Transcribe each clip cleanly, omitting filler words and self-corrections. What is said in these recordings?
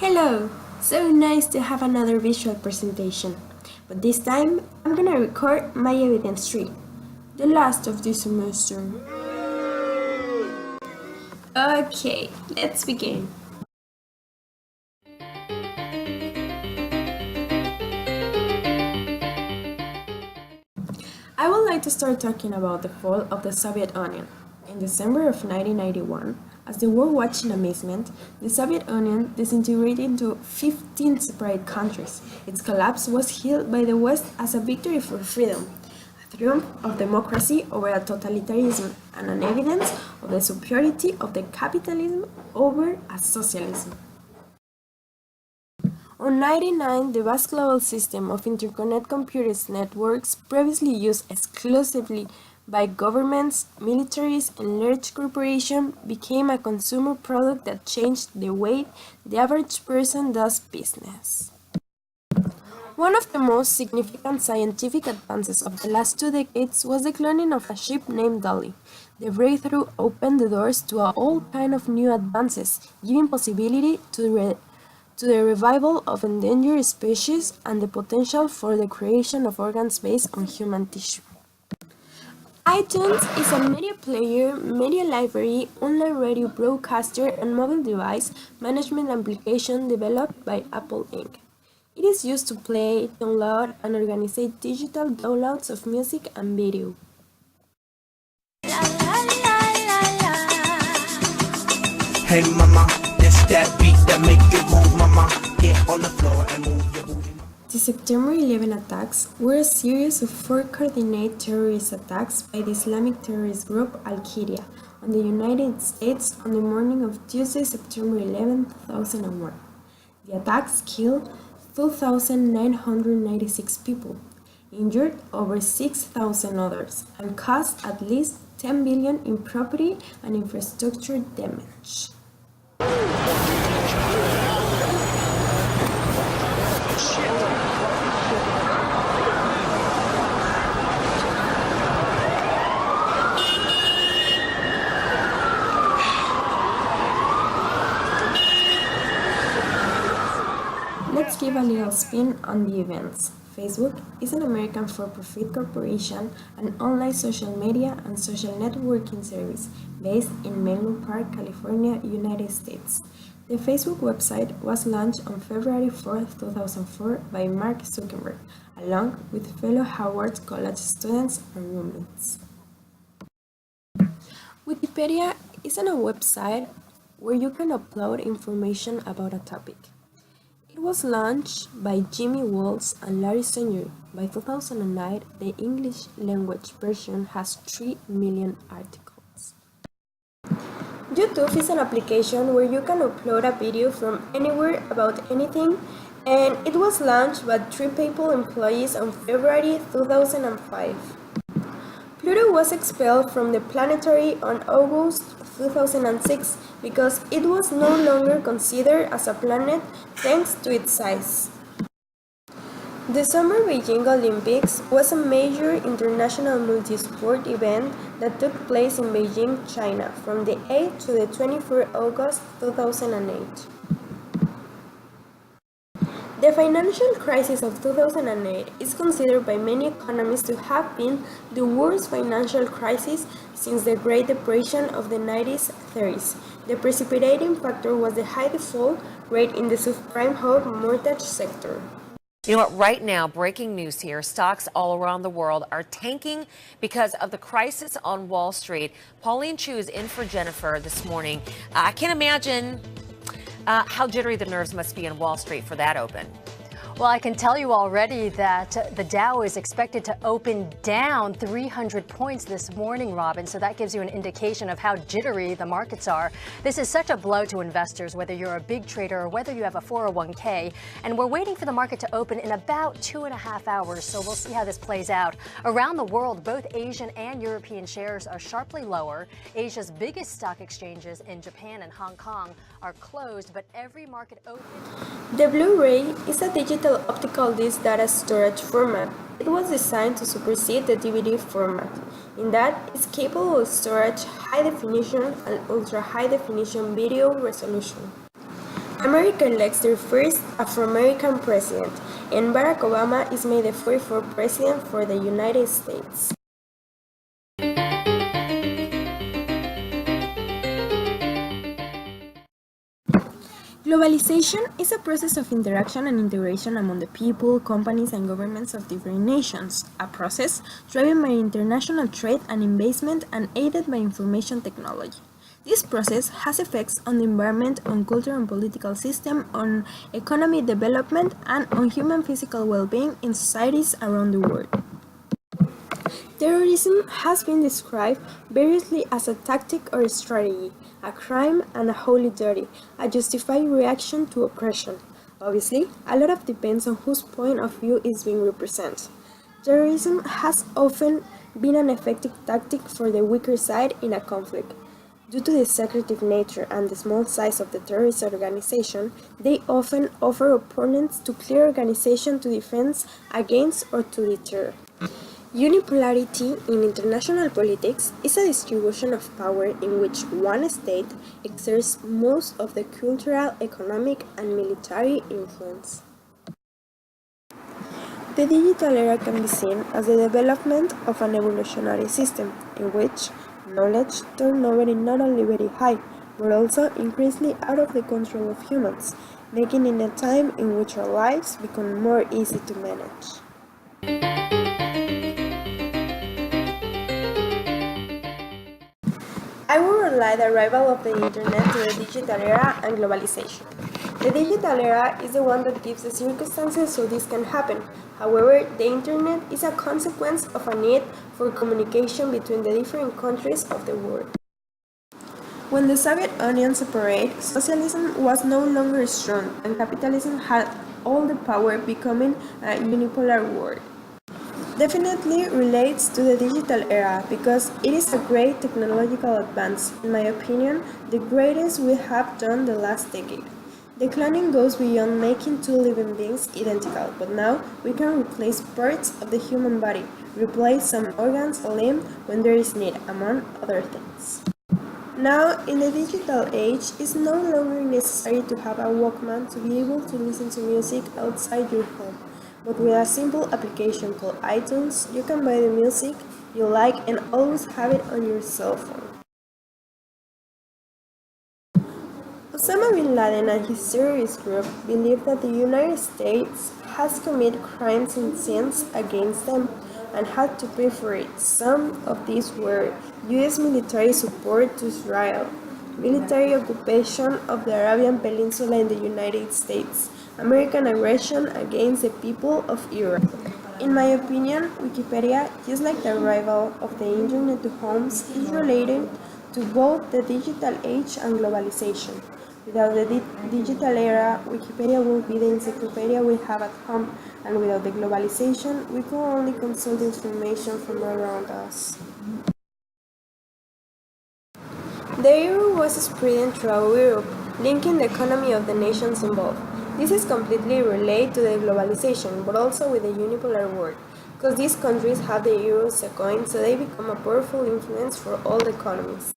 Hello! So nice to have another visual presentation. But this time, I'm gonna record my evidence tree. The last of this semester. Okay, let's begin. I would like to start talking about the fall of the Soviet Union. In December of 1991, as the world watched in amazement, the Soviet Union disintegrated into 15 separate countries. Its collapse was hailed by the West as a victory for freedom, a triumph of democracy over a totalitarianism, and an evidence of the superiority of the capitalism over a socialism. On 99, the vast global system of interconnected computers networks previously used exclusively by governments, militaries, and large corporations became a consumer product that changed the way the average person does business. One of the most significant scientific advances of the last 2 decades was the cloning of a ship named Dolly. The breakthrough opened the doors to all kinds of new advances, giving possibility to the revival of endangered species and the potential for the creation of organs based on human tissue. iTunes is a media player, media library, online radio broadcaster, and mobile device management application developed by Apple Inc. It is used to play, download, and organize digital downloads of music and video. Hey mama, it's that beat that make you move, mama. Get on the floor and move your booty. The September 11 attacks were a series of 4 coordinated terrorist attacks by the Islamic terrorist group Al-Qaeda on the United States on the morning of Tuesday, September 11, 2001. The attacks killed 2,996 people, injured over 6,000 others, and caused at least 10 billion in property and infrastructure damage. Let's give a little spin on the events. Facebook is an American for-profit corporation, an online social media and social networking service based in Menlo Park, California, United States. The Facebook website was launched on February 4, 2004 by Mark Zuckerberg, along with fellow Howard College students and roommates. Wikipedia is a website where you can upload information about a topic. It was launched by Jimmy Wales and Larry Sanger. By 2009, the English language version has 3 million articles. YouTube is an application where you can upload a video from anywhere about anything, and it was launched by 3 PayPal employees on February 2005. Pluto was expelled from the planetary on August 2006 because it was no longer considered as a planet thanks to its size. The Summer Beijing Olympics was a major international multi-sport event that took place in Beijing, China from the 8th to the 24th August 2008. The financial crisis of 2008 is considered by many economists to have been the worst financial crisis since the Great Depression of the 1930s. The precipitating factor was the high default rate in the subprime home mortgage sector. You know what, right now, breaking news here, stocks all around the world are tanking because of the crisis on Wall Street. Pauline Chu is in for Jennifer this morning. I can't imagine how jittery the nerves must be on Wall Street for that open. Well, I can tell you already that the Dow is expected to open down 300 points this morning, Robin. So that gives you an indication of how jittery the markets are. This is such a blow to investors, whether you're a big trader or whether you have a 401k. And we're waiting for the market to open in about 2.5 hours. So we'll see how this plays out. Around the world, both Asian and European shares are sharply lower. Asia's biggest stock exchanges in Japan and Hong Kong are closed, but every market open. The Blu-ray is a digital optical disc data storage format. It was designed to supersede the DVD format, in that it's capable of storage high-definition and ultra-high-definition video resolution. America elects their first Afro-American president, and Barack Obama is made the 44th president for the United States. Globalization is a process of interaction and integration among the people, companies, and governments of different nations, a process driven by international trade and investment and aided by information technology. This process has effects on the environment, on culture and political system, on economic development, and on human physical well-being in societies around the world. Terrorism has been described variously as a tactic or a strategy, a crime and a holy duty, a justified reaction to oppression. Obviously, a lot of depends on whose point of view is being represented. Terrorism has often been an effective tactic for the weaker side in a conflict. Due to the secretive nature and the small size of the terrorist organization, they often offer opponents to clear organization to defend against or to deter. Unipolarity in international politics is a distribution of power in which one state exerts most of the cultural, economic, and military influence. The digital era can be seen as the development of an evolutionary system in which knowledge turnover is not only very high, but also increasingly out of the control of humans, making it a time in which our lives become more easy to manage. I will highlight the arrival of the Internet to the digital era and globalization. The digital era is the one that gives the circumstances so this can happen. However, the Internet is a consequence of a need for communication between the different countries of the world. When the Soviet Union separated, socialism was no longer strong and capitalism had all the power, becoming a unipolar world. Definitely relates to the digital era because it is a great technological advance, in my opinion, the greatest we have done the last decade. The cloning goes beyond making two living beings identical, but now we can replace parts of the human body, replace some organs or limb when there is need, among other things. Now, in the digital age, it's no longer necessary to have a Walkman to be able to listen to music outside your home. But with a simple application called iTunes, you can buy the music you like and always have it on your cell phone. Osama bin Laden and his terrorist group believe that the United States has committed crimes and sins against them and had to pay for it. Some of these were U.S. military support to Israel, military occupation of the Arabian Peninsula in the United States, American aggression against the people of Iraq. In my opinion, Wikipedia, just like the arrival of the Internet to homes, is related to both the digital age and globalization. Without the digital era, Wikipedia will be the encyclopedia we have at home, and without the globalization, we can only consult information from around us. The euro was spreading throughout Europe, linking the economy of the nations involved. This is completely related to the globalization, but also with the unipolar world, because these countries have the euro as a coin, so they become a powerful influence for all the economies.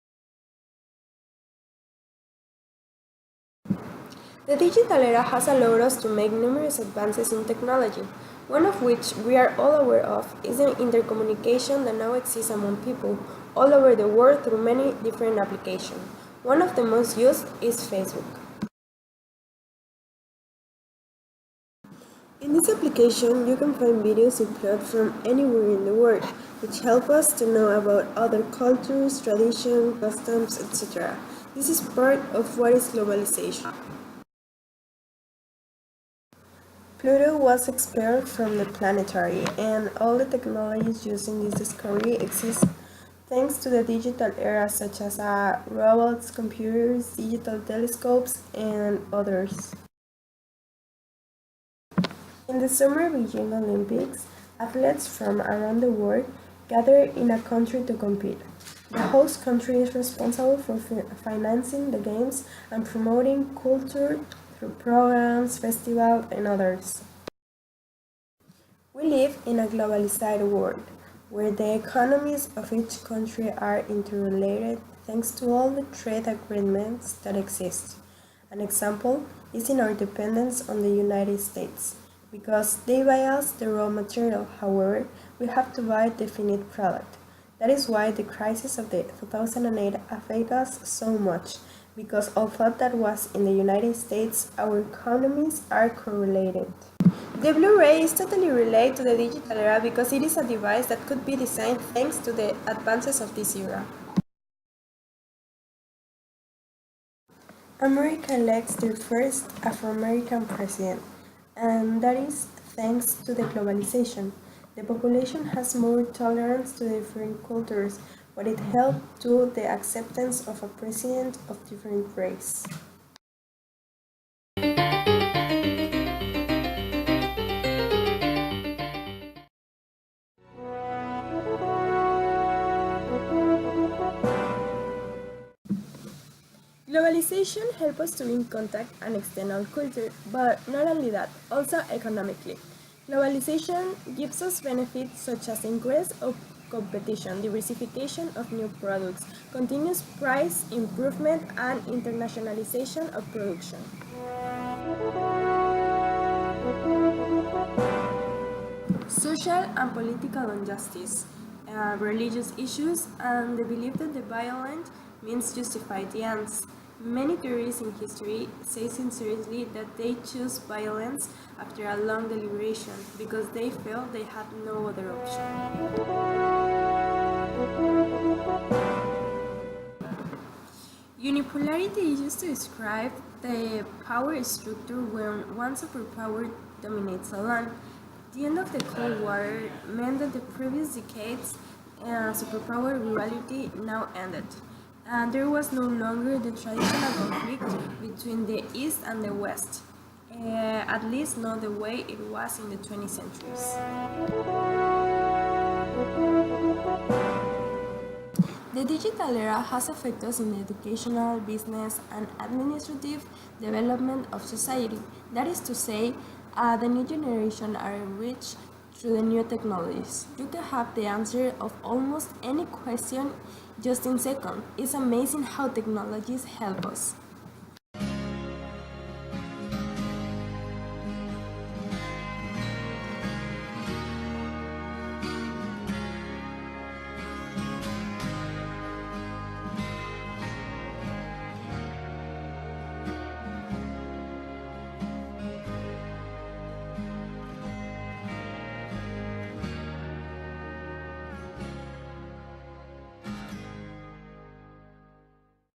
The digital era has allowed us to make numerous advances in technology, one of which we are all aware of is the intercommunication that now exists among people all over the world through many different applications. One of the most used is Facebook. In this application, you can find videos uploaded from anywhere in the world, which help us to know about other cultures, traditions, customs, etc. This is part of what is globalization. Pluto was expelled from the planetary, and all the technologies used in this discovery exist thanks to the digital era, such as robots, computers, digital telescopes, and others. In the Summer Beijing Olympics, athletes from around the world gather in a country to compete. The host country is responsible for financing the games and promoting culture through programs, festivals, and others. We live in a globalized world, where the economies of each country are interrelated thanks to all the trade agreements that exist. An example is in our dependence on the United States. Because they buy us the raw material, however, we have to buy the finished product. That is why the crisis of the 2008 affected us so much, because although that was in the United States, our economies are correlated. The Blu-ray is totally related to the digital era because it is a device that could be designed thanks to the advances of this era. America elects their first Afro-American president, and that is thanks to the globalization. The population has more tolerance to different cultures, but it helped to the acceptance of a president of different race. Globalization helps us to be in contact and extend our culture, but not only that, also economically. Globalization gives us benefits such as increase of competition, diversification of new products, continuous price improvement, and internationalization of production. Social and political injustice, religious issues, and the belief that the violent means justify the ends. Many theories in history say sincerely that they choose violence after a long deliberation because they felt they had no other option. Unipolarity is used to describe the power structure when one superpower dominates a land. The end of the Cold War meant that the previous decades superpower rivalry now ended. And there was no longer the traditional conflict between the East and the West, at least not the way it was in the 20th centuries. The digital era has affected us in the educational, business, and administrative development of society. That is to say, the new generation are enriched through the new technologies. You can have the answer of almost any question just in seconds. It's amazing how technologies help us.